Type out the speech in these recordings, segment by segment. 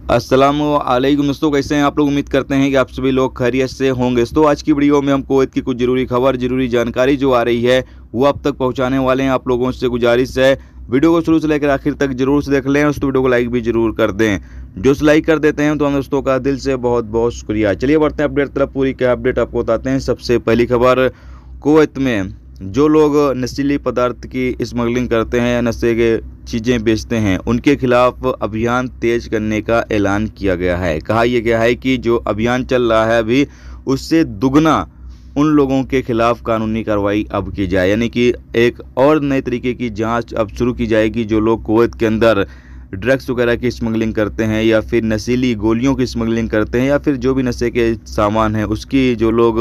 अस्सलामुअलैकुम दोस्तों, कैसे हैं आप लोग। उम्मीद करते हैं कि आप सभी लोग खैरियत से होंगे। दोस्तों आज की वीडियो में हम कुवैत की कुछ ज़रूरी खबर, ज़रूरी जानकारी जो आ रही है वो आप तक पहुंचाने वाले हैं। आप लोगों से गुजारिश है वीडियो को शुरू से लेकर आखिर तक जरूर से देख लें और वीडियो को लाइक भी जरूर कर दें। जो लाइक कर देते हैं तो हम दोस्तों का दिल से बहुत बहुत शुक्रिया। चलिए बढ़ते हैं अपडेट तरफ। पूरी क्या अपडेट आपको बताते हैं। सबसे पहली खबर, कुवैत में जो लोग नशीली पदार्थ की स्मगलिंग करते हैं या नशे के चीज़ें बेचते हैं उनके खिलाफ अभियान तेज करने का ऐलान किया गया है। कहा यह गया है कि जो अभियान चल रहा है अभी उससे दुगना उन लोगों के खिलाफ कानूनी कार्रवाई अब की जाए, यानी कि एक और नए तरीके की जांच अब शुरू की जाएगी। जो लोग कुवैत के अंदर ड्रग्स वगैरह की स्मगलिंग करते हैं या फिर नशीली गोलियों की स्मगलिंग करते हैं या फिर जो भी नशे के सामान है उसकी जो लोग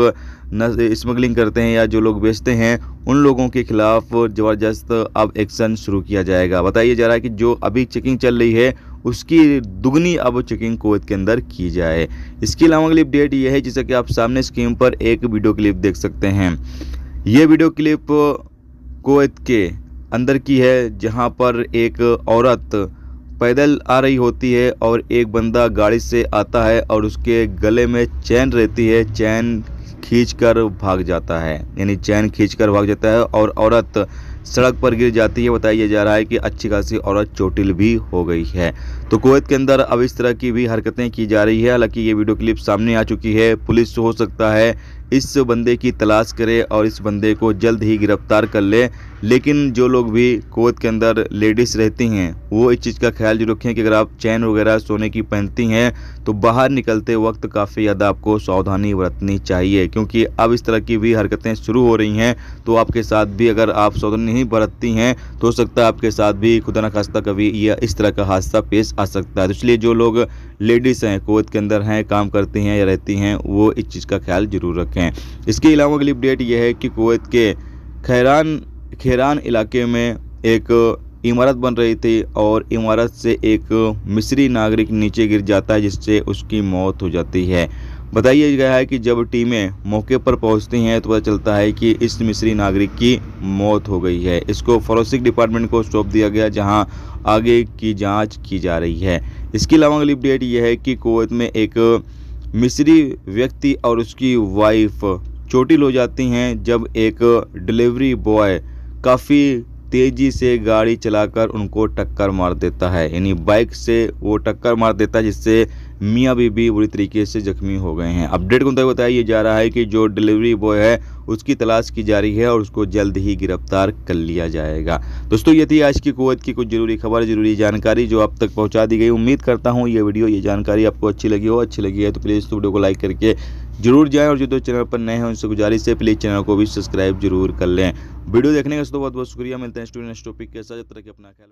स्मगलिंग करते हैं या जो लोग बेचते हैं उन लोगों के खिलाफ ज़बरदस्त अब एक्शन शुरू किया जाएगा। बताया जा रहा है कि जो अभी चेकिंग चल रही है उसकी दुगनी अब चेकिंग कुवैत के अंदर की जाए। इसके अलावा अगली अपडेट ये है जिसे कि आप सामने स्क्रीन पर एक वीडियो क्लिप देख सकते हैं। ये वीडियो क्लिप कुवैत के अंदर की है जहां पर एक औरत पैदल आ रही होती है और एक बंदा गाड़ी से आता है और उसके गले में चैन रहती है, चैन खींचकर भाग जाता है, यानी चैन खींचकर भाग जाता है और औरत सड़क पर गिर जाती है। बताया जा रहा है कि अच्छी खासी औरत चोटिल भी हो गई है। तो कुवैत के अंदर अब इस तरह की भी हरकतें की जा रही है। हालांकि ये वीडियो क्लिप सामने आ चुकी है। पुलिस हो सकता है इस बंदे की तलाश करे और इस बंदे को जल्द ही गिरफ्तार कर ले। लेकिन जो लोग भी कुवैत के अंदर लेडीज़ रहती हैं वो इस चीज़ का ख्याल जरूर रखें कि अगर आप चैन वगैरह सोने की पहनती हैं तो बाहर निकलते वक्त काफ़ी ज़्यादा आपको सावधानी बरतनी चाहिए, क्योंकि अब इस तरह की भी हरकतें शुरू हो रही हैं। तो आपके साथ भी अगर आप सावधानी नहीं बरतती हैं तो हो सकता है आपके साथ भी खुदा न खास्ता कभी यह इस तरह का हादसा पेश आ सकता है। तो इसलिए जो लोग लेडीज़ हैं कुवैत के अंदर हैं, काम करती हैं या रहती हैं, वो इस चीज़ का ख्याल जरूर रखें। इसके अलावा अगली अपडेट यह है कि कुवैत के खेरान इलाके में एक इमारत बन रही थी और इमारत से एक मिस्री नागरिक नीचे गिर जाता है जिससे उसकी मौत हो जाती है। बताया गया है कि जब टीमें मौके पर पहुंचती हैं तो पता चलता है कि इस मिस्री नागरिक की मौत हो गई है। इसको फोरेंसिक डिपार्टमेंट को सौंप दिया गया जहां आगे की जांच की जा रही है। इसके अलावा अगली अपडेट यह है कि कुवैत में एक मिस्री व्यक्ति और उसकी वाइफ चोटिल हो जाती हैं जब एक डिलीवरी बॉय काफ़ी तेज़ी से गाड़ी चलाकर उनको टक्कर मार देता है, यानी बाइक से वो टक्कर मार देता है जिससे मियाँ बीबी बुरी तरीके से जख्मी हो गए हैं। अपडेट को मुताबिक बताया जा रहा है कि जो डिलीवरी बॉय है उसकी तलाश की जा रही है और उसको जल्द ही गिरफ्तार कर लिया जाएगा। दोस्तों ये थी आज की कुवैत की कुछ ज़रूरी खबर, ज़रूरी जानकारी जो आप तक पहुंचा दी गई। उम्मीद करता हूं ये वीडियो, ये जानकारी आपको अच्छी लगी हो। अच्छी लगी है तो प्लीज़ वीडियो को लाइक करके जरूर जाएं और जो दो चैनल पर नए हैं उनसे गुजारिश है प्लीज़ चैनल को भी सब्सक्राइब जरूर कर लें। वीडियो देखने का बहुत बहुत शुक्रिया। मिलते हैं स्टूडेंट टॉपिक के साथ। जब तक अपना ख्याल